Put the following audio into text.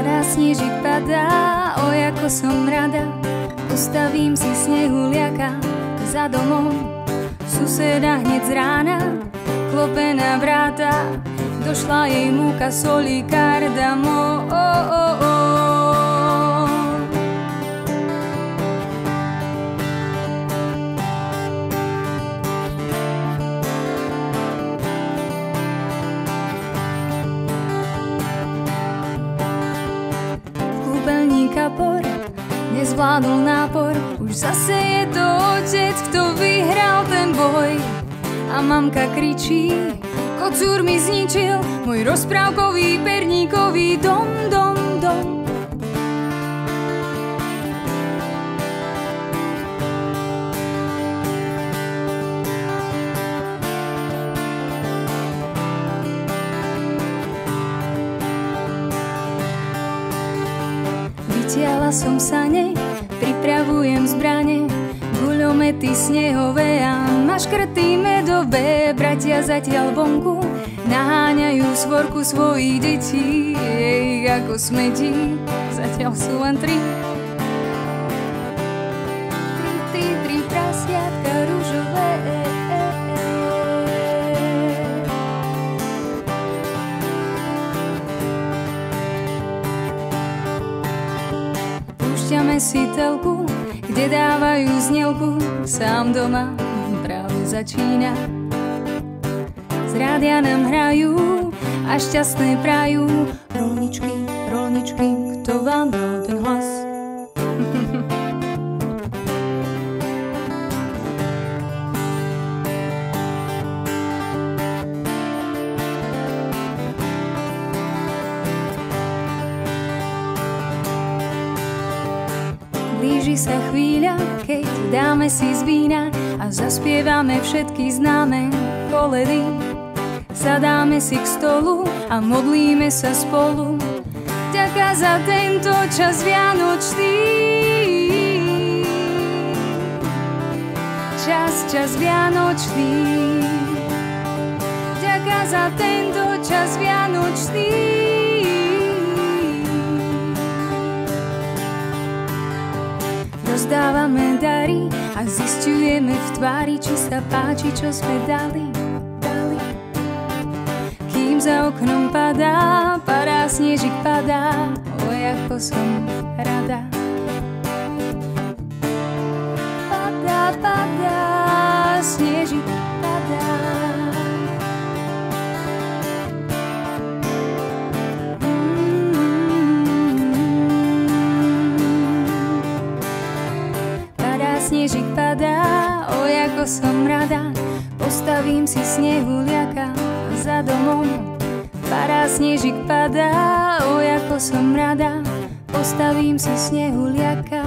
Padá snežik, padá, oj ako som rada. Postavím si snehuliaka za domom. Suseda hneď z rána klope na vráta. Došla jej múka, soli, kardamom. Kapor, nezvládol nápor, už zase je to otec, kto vyhral ten boj. A mamka kričí, kocúr mi zničil môj rozprávkový perníkový dom, dom, dom. Vytiahla som sane, pripravujem zbrane, guľomety snehové a maškrty medové. Bratia zatiaľ vonku naháňajú svorku svojich detí, ako smeti, zatiaľ sú len tri. Tri prasiatka ružové. Púšťame si telku, kde dávajú znelku, sám doma práve začína. Z rádia nám hrajú a šťastné prajú. Rolničky, rolničky, kto vám dal ten hlas? Blíži sa chvíľa, keď dáme si z vína a zaspievame všetky známe koledy. Sadáme si k stolu a modlíme sa spolu. Ďaká za tento čas vianočný. Čas vianočný. Ďaká za tento čas vianočný. Rozdávame dary a zisťujeme v tvári, či sa páči, čo sme dali. Kým za oknom padá, padá snežik, padá, oj ako som rada. Padá, snežik, padá. Snežik padá, oj ako som rada. Postavím si snehuliaka za domom. Padá snežik, padá, oj ako som rada. Postavím si snehuliaka